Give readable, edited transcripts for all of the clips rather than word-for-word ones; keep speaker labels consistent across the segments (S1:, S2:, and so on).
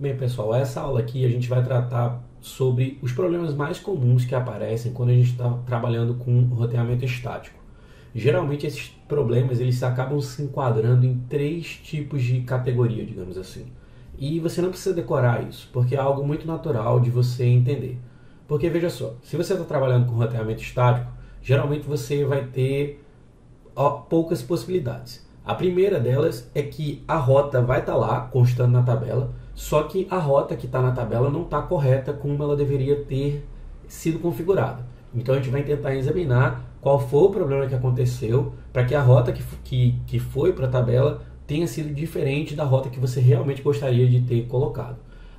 S1: Bem, pessoal, essa aula aqui a gente vai tratar sobre os problemas mais comuns que aparecem quando a gente está trabalhando com roteamento estático. Geralmente esses problemas eles acabam se enquadrando em três tipos de categoria, digamos assim. E você não precisa decorar isso, porque é algo muito natural de você entender. Porque veja só, se você está trabalhando com roteamento estático, geralmente você vai ter poucas possibilidades. A primeira delas é que a rota vai estar lá, constando na tabela, só que a rota que está na tabela não está correta como ela deveria ter sido configurada. Então a gente vai tentar examinar qual foi o problema que aconteceu para que a rota que foi para a tabela tenha sido diferente da rota que você realmente gostaria de ter colocado.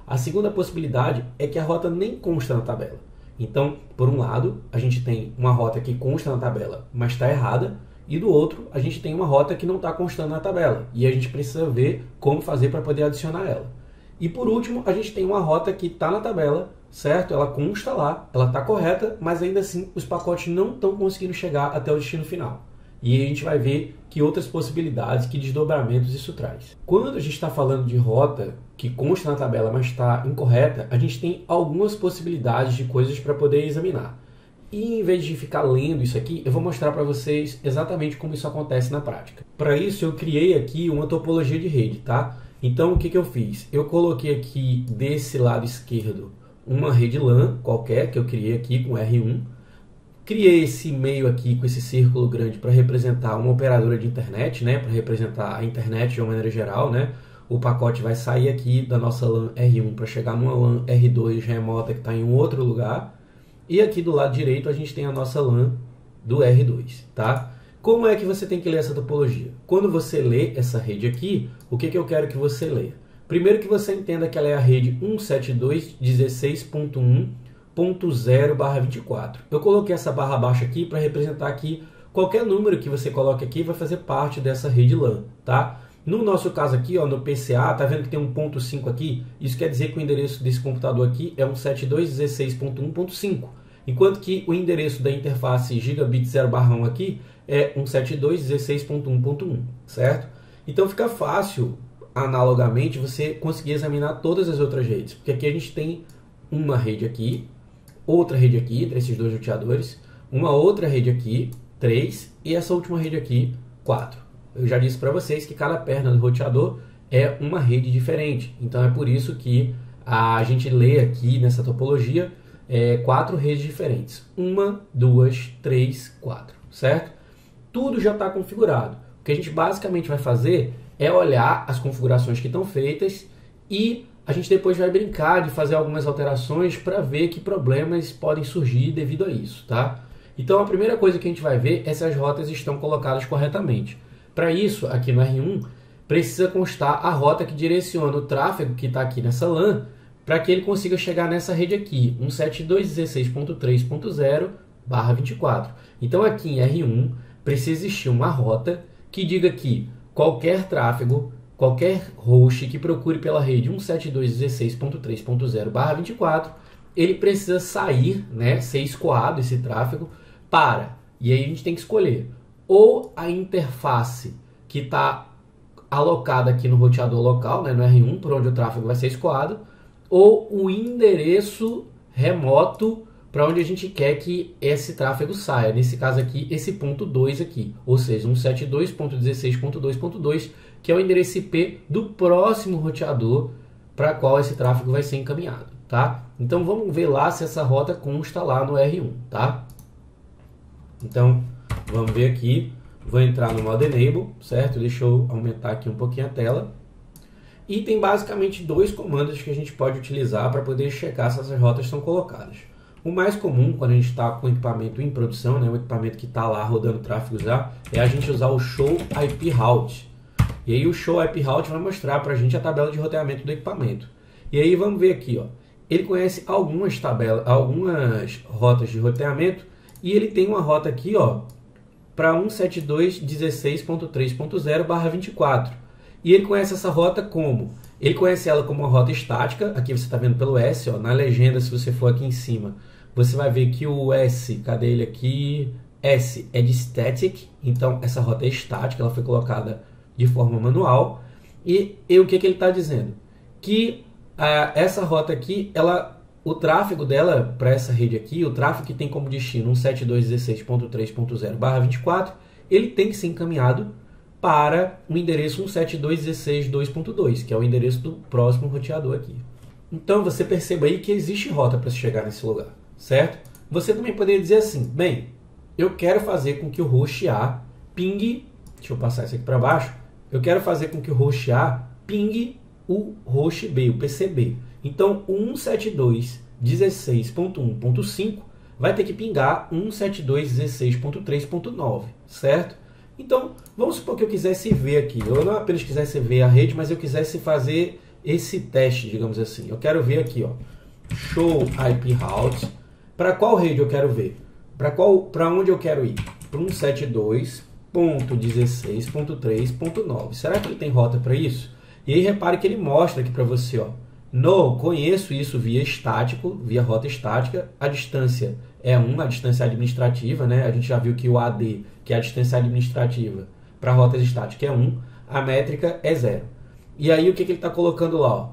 S1: A segunda possibilidade é que a rota nem consta na tabela. Então, por um lado, a gente tem uma rota que consta na tabela, mas está errada, e do outro, a gente tem uma rota que não está constando na tabela, e a gente precisa ver como fazer para poder adicionar ela. E por último, a gente tem uma rota que está na tabela, certo? Ela consta lá, ela está correta, mas ainda assim os pacotes não estão conseguindo chegar até o destino final. E aí a gente vai ver que outras possibilidades, que desdobramentos isso traz. Quando a gente está falando de rota que consta na tabela, mas está incorreta, a gente tem algumas possibilidades de coisas para poder examinar. E em vez de ficar lendo isso aqui, eu vou mostrar para vocês exatamente como isso acontece na prática. Para isso eu criei aqui uma topologia de rede, tá? Então o que eu fiz? Eu coloquei aqui desse lado esquerdo uma rede LAN qualquer que eu criei aqui com R1. Criei esse meio aqui com esse círculo grande para representar uma operadora de internet, né? Para representar a internet de uma maneira geral, né? O pacote vai sair aqui da nossa LAN R1 para chegar numa LAN R2 remota que está em um outro lugar. E aqui do lado direito a gente tem a nossa LAN do R2, tá? Como é que você tem que ler essa topologia? Quando você lê essa rede aqui, o que eu quero que você leia? Primeiro que você entenda que ela é a rede 172.16.1.0/24. Eu coloquei essa barra baixa aqui para representar que qualquer número que você coloque aqui vai fazer parte dessa rede LAN, tá? No nosso caso aqui, ó, no PCA, tá vendo que tem um ponto 5 aqui? Isso quer dizer que o endereço desse computador aqui é 172.16.1.5. Enquanto que o endereço da interface gigabit 0/1 aqui é 172.16.1.1, certo? Então fica fácil, analogamente, você conseguir examinar todas as outras redes. Porque aqui a gente tem uma rede aqui, outra rede aqui, entre esses dois roteadores, uma outra rede aqui, 3, e essa última rede aqui, 4. Eu já disse para vocês que cada perna do roteador é uma rede diferente. Então é por isso que a gente lê aqui nessa topologia 4 redes diferentes. 1, 2, 3, 4, certo? Tudo já está configurado. O que a gente basicamente vai fazer é olhar as configurações que estão feitas e a gente depois vai brincar de fazer algumas alterações para ver que problemas podem surgir devido a isso, tá? Então a primeira coisa que a gente vai ver é se as rotas estão colocadas corretamente. Para isso, aqui no R1, precisa constar a rota que direciona o tráfego que está aqui nessa LAN para que ele consiga chegar nessa rede aqui, 172.16.3.0/24. Então aqui em R1 precisa existir uma rota que diga que qualquer tráfego, qualquer host que procure pela rede 172.16.3.0/24, ele precisa sair, né, ser escoado esse tráfego para, e aí a gente tem que escolher, ou a interface que está alocada aqui no roteador local, né, no R1, por onde o tráfego vai ser escoado, ou o endereço remoto para onde a gente quer que esse tráfego saia. Nesse caso aqui, esse ponto 2 aqui, ou seja, 172.16.2.2, que é o endereço IP do próximo roteador para qual esse tráfego vai ser encaminhado, tá? Então vamos ver lá se essa rota consta lá no R1, tá? Então vamos ver aqui, vou entrar no modo Enable, certo? Deixa eu aumentar aqui um pouquinho a tela. E tem basicamente dois comandos que a gente pode utilizar para poder checar se essas rotas estão colocadas. O mais comum, quando a gente está com o equipamento em produção, né, o equipamento que está lá rodando tráfego já, é a gente usar o Show IP Route. E aí o Show IP Route vai mostrar para a gente a tabela de roteamento do equipamento. E aí vamos ver aqui, ó, ele conhece algumas rotas de roteamento e ele tem uma rota aqui, ó, para 172.16.3.0/24. E ele conhece essa rota como? Ele conhece ela como uma rota estática. Aqui você está vendo pelo S, ó, na legenda, se você for aqui em cima, você vai ver que o S, cadê ele aqui? S é de static, então essa rota é estática, ela foi colocada de forma manual. E o que ele está dizendo? Que Essa rota aqui, o tráfego dela para essa rede aqui, o tráfego que tem como destino 172.16.3.0/24, ele tem que ser encaminhado para o endereço 172.16.2.2, que é o endereço do próximo roteador aqui. Então você perceba aí que existe rota para se chegar nesse lugar, certo? Você também poderia dizer assim, bem, eu quero fazer com que o host A pingue, deixa eu passar isso aqui para baixo, eu quero fazer com que o host A pingue o host B, o PCB. Então o 172.16.1.5 vai ter que pingar 172.16.3.9, certo? Então, vamos supor que eu quisesse ver aqui, eu não apenas quisesse ver a rede, mas eu quisesse fazer esse teste, digamos assim. Eu quero ver aqui, ó, show IP route. Para qual rede eu quero ver? Para onde eu quero ir? Para 172.16.3.9. Será que ele tem rota para isso? E aí repare que ele mostra aqui para você, ó, no, conheço isso via estático, via rota estática, a distância é 1, a distância administrativa, né? A gente já viu que o AD, que é a distância administrativa para rotas estáticas, é 1, a métrica é 0. E aí o que ele está colocando lá? Ó?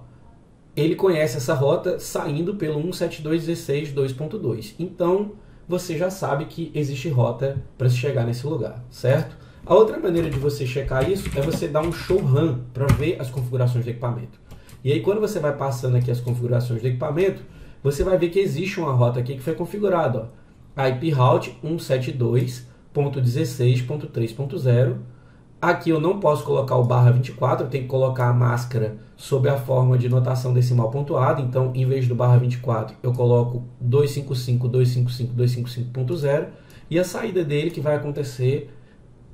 S1: Ele conhece essa rota saindo pelo 172.16.2.2. Então, você já sabe que existe rota para se chegar nesse lugar, certo? A outra maneira de você checar isso é você dar um show run para ver as configurações do equipamento. E aí, quando você vai passando aqui as configurações do equipamento, você vai ver que existe uma rota aqui que foi configurada. Ó. IP route 172.16.3.0. Aqui eu não posso colocar o /24, eu tenho que colocar a máscara sob a forma de notação decimal pontuada. Então, em vez do /24, eu coloco 255.255.255.0. E a saída dele que vai acontecer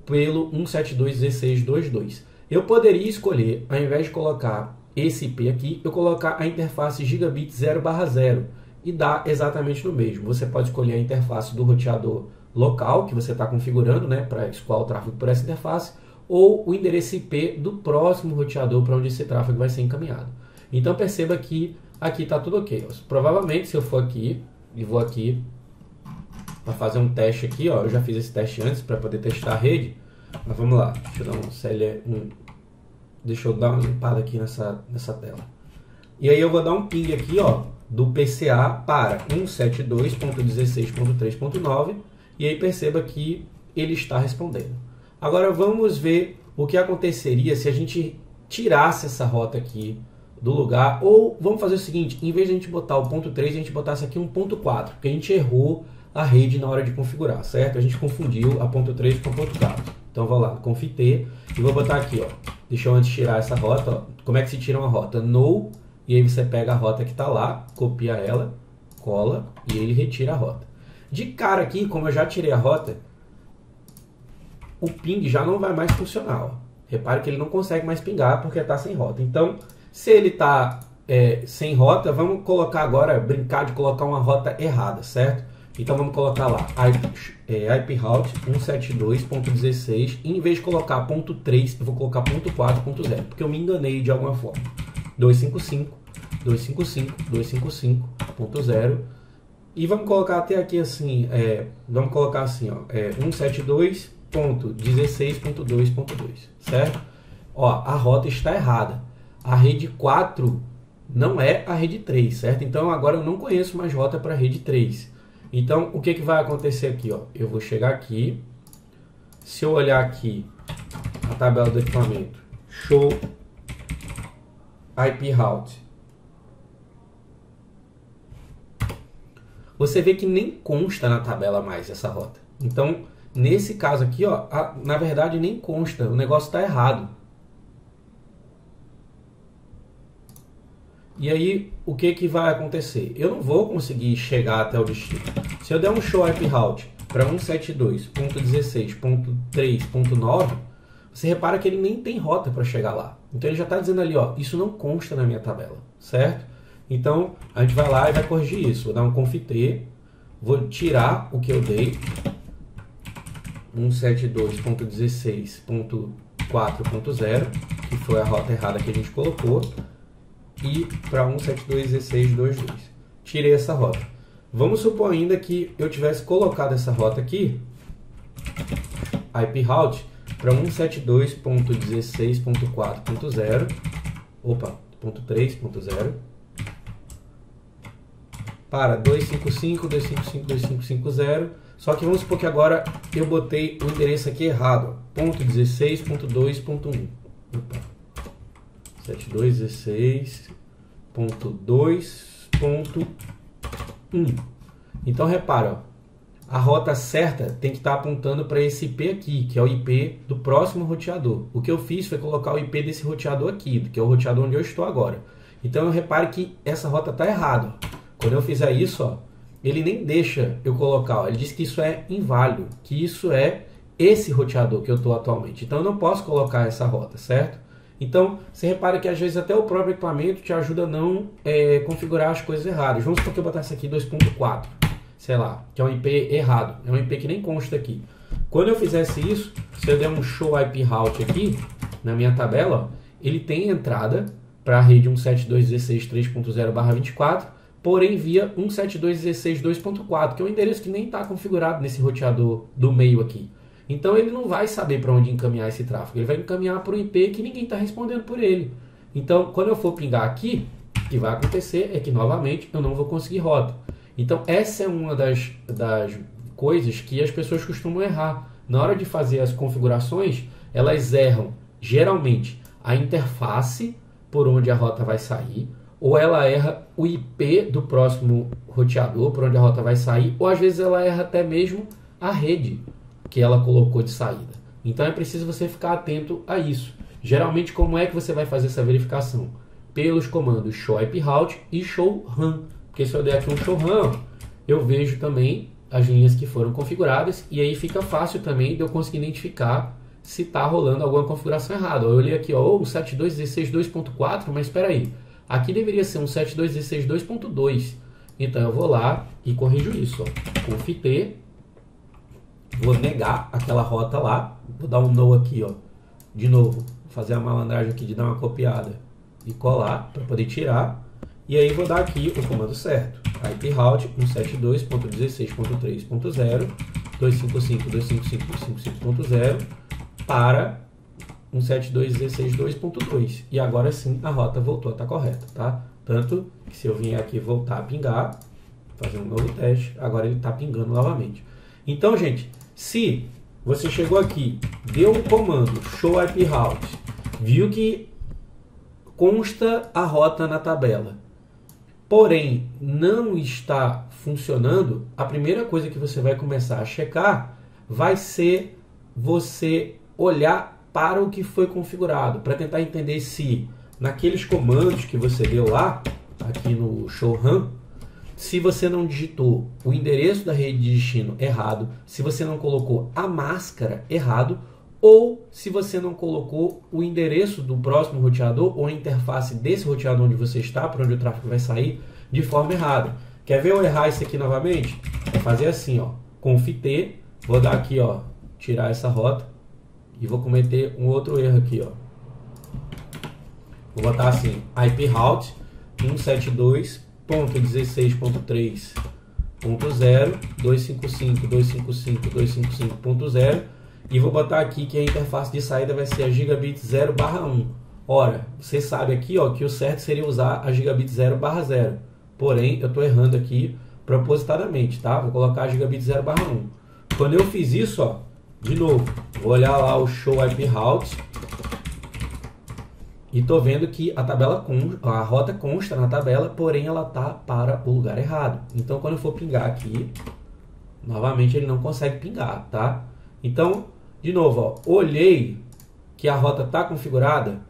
S1: pelo 172.16.2.2. Eu poderia escolher, ao invés de colocar esse IP aqui, eu colocar a interface gigabit 0/0 e dá exatamente no mesmo. Você pode escolher a interface do roteador local que você está configurando, né, para escoar o tráfego por essa interface, ou o endereço IP do próximo roteador para onde esse tráfego vai ser encaminhado. Então perceba que aqui está tudo ok. Provavelmente, se eu for aqui e vou aqui para fazer um teste aqui, ó, eu já fiz esse teste antes para poder testar a rede, mas vamos lá, deixa eu dar um deixa eu dar uma limpada aqui nessa tela. E aí eu vou dar um ping aqui, ó, do PCA para 172.16.3.9 e aí perceba que ele está respondendo. Agora vamos ver o que aconteceria se a gente tirasse essa rota aqui do lugar, ou vamos fazer o seguinte, em vez de a gente botar o ponto 3, a gente botasse aqui um ponto 4, porque a gente errou a rede na hora de configurar, certo? A gente confundiu a ponto 3 com o ponto 4. Então vou lá, confit e vou botar aqui, ó. Deixa eu antes tirar essa rota, ó. Como é que se tira uma rota? No, e aí você pega a rota que está lá, copia ela, cola e ele retira a rota. De cara aqui, como eu já tirei a rota, o ping já não vai mais funcionar, ó. Repare que ele não consegue mais pingar porque está sem rota. Então, se ele está sem rota, vamos colocar agora, brincar de colocar uma rota errada, certo? Então vamos colocar lá IP route 172.16 e em vez de colocar ponto 3, eu vou colocar ponto 4.0, porque eu me enganei de alguma forma. 255.255.0 e vamos colocar até aqui assim, vamos colocar assim, ó, 172.16.2.2, certo? Ó, a rota está errada. A rede 4 não é a rede 3, certo? Então agora eu não conheço mais rota para a rede 3. Então, o que vai acontecer aqui? Ó? Eu vou chegar aqui, se eu olhar aqui a tabela do equipamento, show IP route, você vê que nem consta na tabela mais essa rota. Então, nesse caso aqui, ó, na verdade nem consta, o negócio está errado. E aí, o que vai acontecer? Eu não vou conseguir chegar até o destino. Se eu der um show IP route para 172.16.3.9, você repara que ele nem tem rota para chegar lá. Então ele já está dizendo ali, ó, isso não consta na minha tabela, certo? Então a gente vai lá e vai corrigir isso. Vou dar um confit, vou tirar o que eu dei, 172.16.4.0, que foi a rota errada que a gente colocou, e para 172.16.2.2. Tirei essa rota. Vamos supor ainda que eu tivesse colocado essa rota aqui, IP route, para 172.16.4.0, opa, .3.0, para 255.255.255.0. Só que vamos supor que agora eu botei o endereço aqui errado, ó, .16.2.1. 7216.2.1. Então repara, ó, a rota certa tem que estar apontando para esse IP aqui, que é o IP do próximo roteador. O que eu fiz foi colocar o IP desse roteador aqui, que é o roteador onde eu estou agora. Então eu reparo que essa rota está errada. Quando eu fizer isso, ó, ele nem deixa eu colocar, ó, ele diz que isso é inválido, que isso é esse roteador que eu estou atualmente. Então eu não posso colocar essa rota, certo? Então você repara que às vezes até o próprio equipamento te ajuda a não configurar as coisas erradas. Vamos supor que eu botar isso aqui 2.4, sei lá, que é um IP errado, é um IP que nem consta aqui. Quando eu fizesse isso, se eu der um show IP route aqui, na minha tabela, ó, ele tem entrada para a rede 172.16.3.0/24, porém via 172.16.2.4, que é um endereço que nem está configurado nesse roteador do meio aqui. Então ele não vai saber para onde encaminhar esse tráfego, ele vai encaminhar para o IP que ninguém está respondendo por ele. Então quando eu for pingar aqui, o que vai acontecer é que novamente eu não vou conseguir rota. Então essa é uma das coisas que as pessoas costumam errar. Na hora de fazer as configurações, elas erram geralmente a interface por onde a rota vai sair, ou ela erra o IP do próximo roteador por onde a rota vai sair, ou às vezes ela erra até mesmo a rede que ela colocou de saída. Então é preciso você ficar atento a isso. Geralmente, como é que você vai fazer essa verificação? Pelos comandos show IP route e show run. Porque se eu der aqui um show run, eu vejo também as linhas que foram configuradas, e aí fica fácil também de eu conseguir identificar se está rolando alguma configuração errada. Eu olhei aqui, ó, 172.16.2.4, mas espera aí, aqui deveria ser 172.16.2.2. Então eu vou lá e corrijo isso, ó. Conf-t, vou negar aquela rota lá, vou dar um no aqui, ó, de novo, fazer a malandragem aqui de dar uma copiada e colar para poder tirar, e aí vou dar aqui o comando certo, IP route 172.16.3.0 255.255.255.0 para 172.16.2.2, e agora sim a rota voltou a estar correta, tá? Tanto que se eu vier aqui voltar a pingar, fazer um novo teste, agora ele está pingando novamente. Então, gente, se você chegou aqui, deu um comando show IP route, viu que consta a rota na tabela, porém não está funcionando, a primeira coisa que você vai começar a checar vai ser você olhar para o que foi configurado, para tentar entender se naqueles comandos que você deu lá, aqui no show run, se você não digitou o endereço da rede de destino errado, se você não colocou a máscara errado, ou se você não colocou o endereço do próximo roteador ou a interface desse roteador onde você está, para onde o tráfego vai sair, de forma errada. Quer ver eu errar isso aqui novamente? Vou fazer assim, ó, conf-t, vou dar aqui, ó, tirar essa rota e vou cometer um outro erro aqui, ó. Vou botar assim, IP route 172.16.3.0 255.255.255.0 e vou botar aqui que a interface de saída vai ser a gigabit 0/1. Ora, você sabe aqui, ó, que o certo seria usar a gigabit 0/0. Porém, eu estou errando aqui propositadamente, tá? Vou colocar a gigabit 0/1. Quando eu fiz isso, ó, de novo, vou olhar lá o show IP route e estou vendo que a rota consta na tabela, porém ela está para o lugar errado. Então, quando eu for pingar aqui, novamente ele não consegue pingar, tá? Então, de novo, ó, olhei que a rota está configurada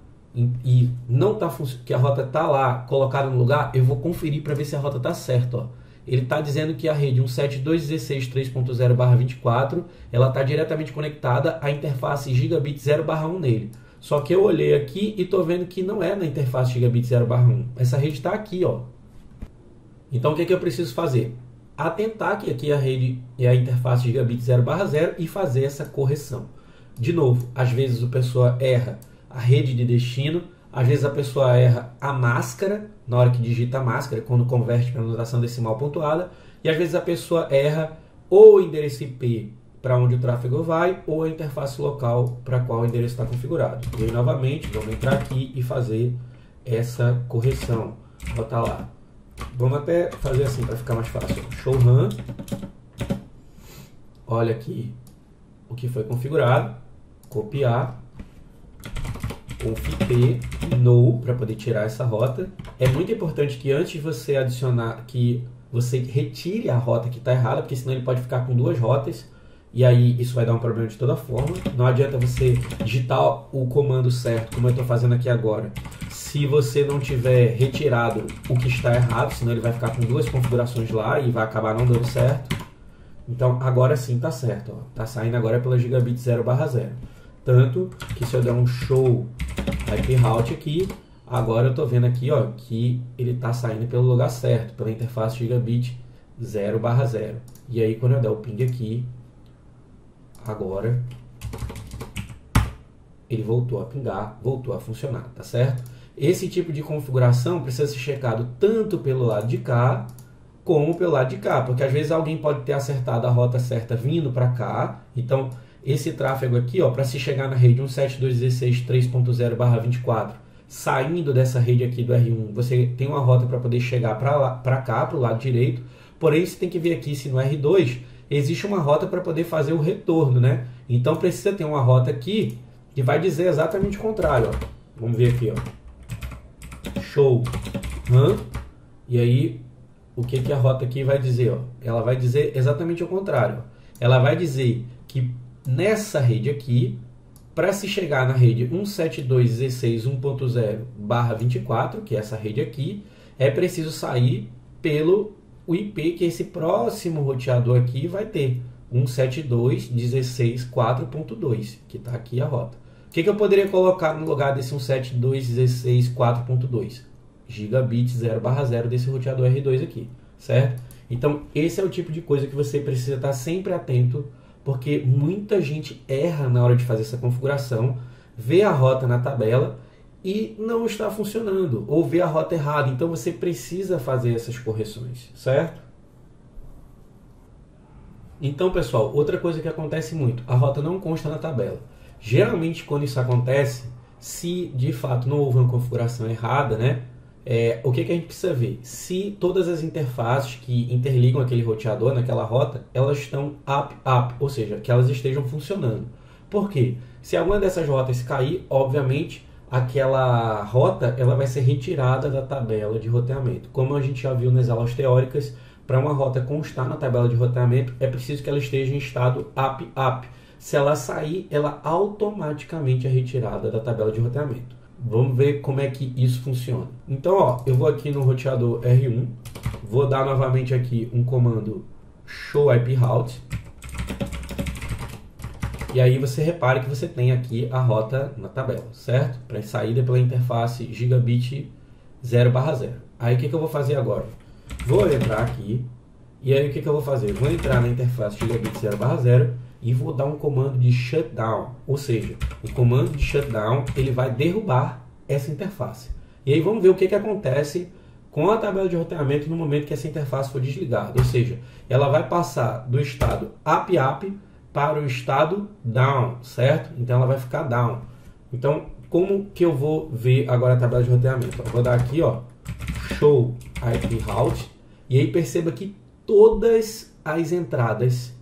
S1: e não tá que a rota está lá colocada no lugar, eu vou conferir para ver se a rota está certa, ó. Ele está dizendo que a rede 172.16.3.0/24 ela está diretamente conectada à interface gigabit 0/1 nele. Só que eu olhei aqui e estou vendo que não é na interface gigabit 0/1. Essa rede está aqui, ó. Então o que eu preciso fazer? Atentar que aqui a rede é a interface gigabit 0/0 e fazer essa correção. De novo, às vezes a pessoa erra a rede de destino, às vezes a pessoa erra a máscara, na hora que digita a máscara, quando converte para notação decimal pontuada, e às vezes a pessoa erra ou o endereço IP para onde o tráfego vai, ou a interface local para qual o endereço está configurado. E aí, novamente, vamos entrar aqui e fazer essa correção. Botar lá Vamos até fazer assim para ficar mais fácil. Show run. Olha aqui o que foi configurado. Copiar. Conf-p no para poder tirar essa rota. É muito importante que antes de você adicionar, que você retire a rota que está errada, porque senão ele pode ficar com duas rotas e aí isso vai dar um problema de toda forma. Não adianta você digitar o comando certo, como eu estou fazendo aqui agora, se você não tiver retirado o que está errado, senão ele vai ficar com duas configurações lá e vai acabar não dando certo. Então agora sim está certo, ó. Tá saindo agora pela Gigabit 0/0. Tanto que se eu der um show IP route aqui, agora eu estou vendo aqui, ó, que ele está saindo pelo lugar certo, pela interface Gigabit 0/0. E aí quando eu der o ping aqui, agora ele voltou a pingar, voltou a funcionar, tá certo? Esse tipo de configuração precisa ser checado tanto pelo lado de cá como pelo lado de cá, porque às vezes alguém pode ter acertado a rota certa vindo para cá. Então esse tráfego aqui, ó, para se chegar na rede 172.16.3.0/24, saindo dessa rede aqui do R1, você tem uma rota para poder chegar para cá, para o lado direito. Porém, você tem que ver aqui se no R2 existe uma rota para poder fazer o retorno, né? Então precisa ter uma rota aqui que vai dizer exatamente o contrário, ó. Vamos ver aqui, ó. Show run. E aí, o que a rota aqui vai dizer, ó? Ela vai dizer exatamente o contrário, ó. Ela vai dizer que nessa rede aqui, para se chegar na rede 172.16.1.0/24, que é essa rede aqui, é preciso sair pelo IP que esse próximo roteador aqui vai ter, 172.16.4.2, que está aqui a rota. O que eu poderia colocar no lugar desse 172.16.4.2? Gigabit 0/0 desse roteador R2 aqui, certo? Então, esse é o tipo de coisa que você precisa estar sempre atento, porque muita gente erra na hora de fazer essa configuração, vê a rota na tabela e não está funcionando, ou vê a rota errada. Então você precisa fazer essas correções, certo? Então, pessoal, outra coisa que acontece muito, a rota não consta na tabela. Geralmente, quando isso acontece, se de fato não houve uma configuração errada, né? O que a gente precisa ver? Se todas as interfaces que interligam aquele roteador naquela rota, elas estão up, ou seja, que elas estejam funcionando. Por quê? Se alguma dessas rotas cair, obviamente, aquela rota ela vai ser retirada da tabela de roteamento. Como a gente já viu nas aulas teóricas, para uma rota constar na tabela de roteamento, é preciso que ela esteja em estado up. Se ela sair, ela automaticamente é retirada da tabela de roteamento. Vamos ver como é que isso funciona. Então, ó, eu vou aqui no roteador R1, vou dar novamente aqui um comando show IP route. E aí você repare que você tem aqui a rota na tabela, certo? Para saída pela interface Gigabit 0/0. Aí o que eu vou fazer agora? Vou entrar aqui, e aí o que eu vou fazer? Vou entrar na interface Gigabit 0/0 e vou dar um comando de shutdown, ou seja, o comando de shutdown ele vai derrubar essa interface. E aí vamos ver o que acontece com a tabela de roteamento no momento que essa interface for desligada, ou seja, ela vai passar do estado up para o estado down, certo? Então ela vai ficar down. Então, como que eu vou ver agora a tabela de roteamento? Eu vou dar aqui, ó, show IP route, e aí perceba que todas as entradas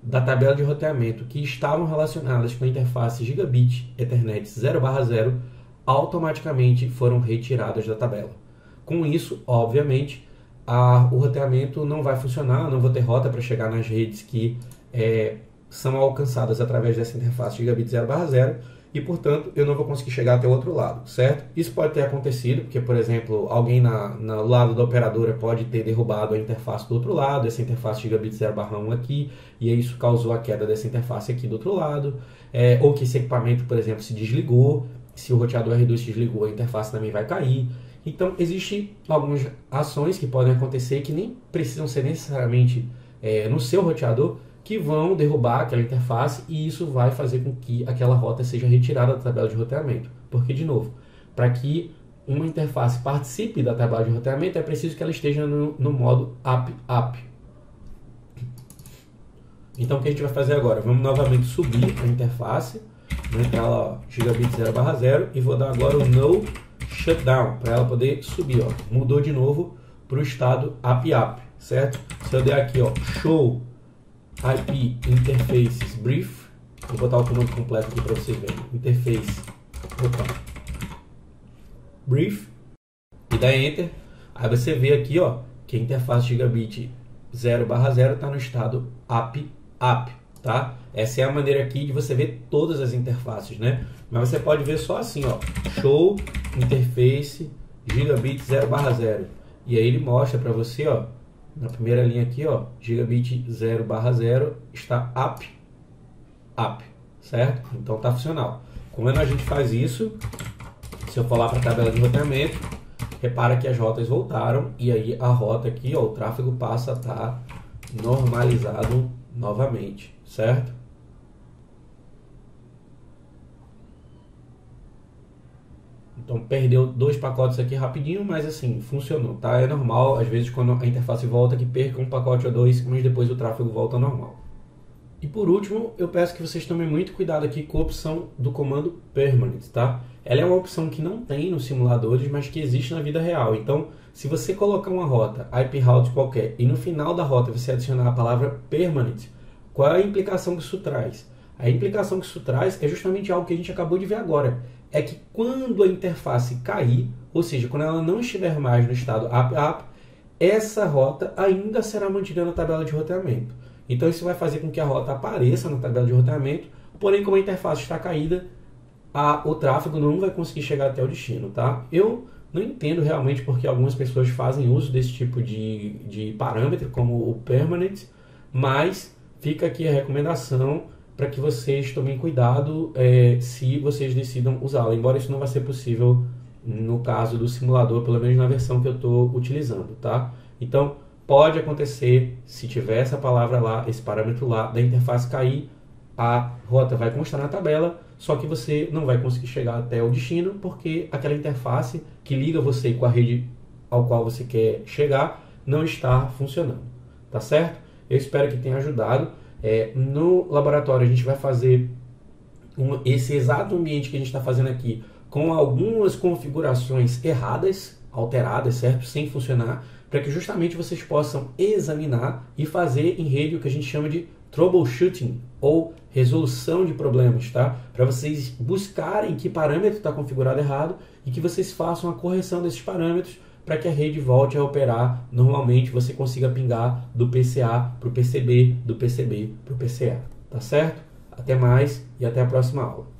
S1: da tabela de roteamento que estavam relacionadas com a interface Gigabit Ethernet 0/0 automaticamente foram retiradas da tabela. Com isso, obviamente, o roteamento não vai funcionar, não vou ter rota para chegar nas redes que são alcançadas através dessa interface Gigabit 0/0 e, portanto, eu não vou conseguir chegar até o outro lado, certo? Isso pode ter acontecido, porque, por exemplo, alguém no lado da operadora pode ter derrubado a interface do outro lado, essa interface Gigabit 0/1 aqui, e aí isso causou a queda dessa interface aqui do outro lado, ou que esse equipamento, por exemplo, se desligou, se o roteador R2 se desligou, a interface também vai cair. Então, existem algumas ações que podem acontecer que nem precisam ser necessariamente no seu roteador, que vão derrubar aquela interface, e isso vai fazer com que aquela rota seja retirada da tabela de roteamento. Porque, de novo, para que uma interface participe da tabela de roteamento, é preciso que ela esteja no modo up. Então, o que a gente vai fazer agora? Vamos novamente subir a interface, vou entrar lá, ó, Gigabit 0/0, e vou dar agora o no shutdown, para ela poder subir. Ó. Mudou de novo para o estado API, certo? Se eu der aqui, ó, show IP interfaces brief, vou botar o comando completo aqui para vocês verem, interface, brief, e dá enter, aí você vê aqui, ó, que a interface gigabit 0/0 está no estado API, tá? Essa é a maneira aqui de você ver todas as interfaces, né? Mas você pode ver só assim, ó, show interface gigabit 0/0, e aí ele mostra para você, ó, na primeira linha aqui, ó, gigabit 0/0 está API, certo? Então tá funcional. Como a gente faz isso? Se eu falar para a tabela de roteamento, repara que as rotas voltaram e aí a rota aqui, ó, o tráfego passa a estar normalizado novamente, certo? Então perdeu 2 pacotes aqui rapidinho, mas assim, funcionou, tá? É normal, às vezes quando a interface volta, que perca um pacote ou 2, mas depois o tráfego volta ao normal. E por último, eu peço que vocês tomem muito cuidado aqui com a opção do comando permanent, tá? Ela é uma opção que não tem nos simuladores, mas que existe na vida real. Então, se você colocar uma rota, IP route qualquer, e no final da rota você adicionar a palavra permanent, qual é a implicação que isso traz? A implicação que isso traz é justamente algo que a gente acabou de ver agora. É que quando a interface cair, ou seja, quando ela não estiver mais no estado API, essa rota ainda será mantida na tabela de roteamento. Então isso vai fazer com que a rota apareça na tabela de roteamento, porém como a interface está caída, o tráfego não vai conseguir chegar até o destino, tá? Eu não entendo realmente porque algumas pessoas fazem uso desse tipo de parâmetro, como o permanent, mas fica aqui a recomendação para que vocês tomem cuidado se vocês decidam usá-la, embora isso não vai ser possível no caso do simulador, pelo menos na versão que eu estou utilizando, tá? Então, pode acontecer, se tiver essa palavra lá, esse parâmetro lá, da interface cair, a rota vai constar na tabela, só que você não vai conseguir chegar até o destino, porque aquela interface que liga você com a rede ao qual você quer chegar não está funcionando, tá certo? Eu espero que tenha ajudado. No laboratório a gente vai fazer esse exato ambiente que a gente está fazendo aqui, com algumas configurações erradas, alteradas, certo? Sem funcionar, para que justamente vocês possam examinar e fazer em rede o que a gente chama de troubleshooting ou resolução de problemas, tá? Para vocês buscarem que parâmetro está configurado errado e que vocês façam a correção desses parâmetros para que a rede volte a operar normalmente, você consiga pingar do PCA para o PCB, do PCB para o PCA, tá certo? Até mais e até a próxima aula.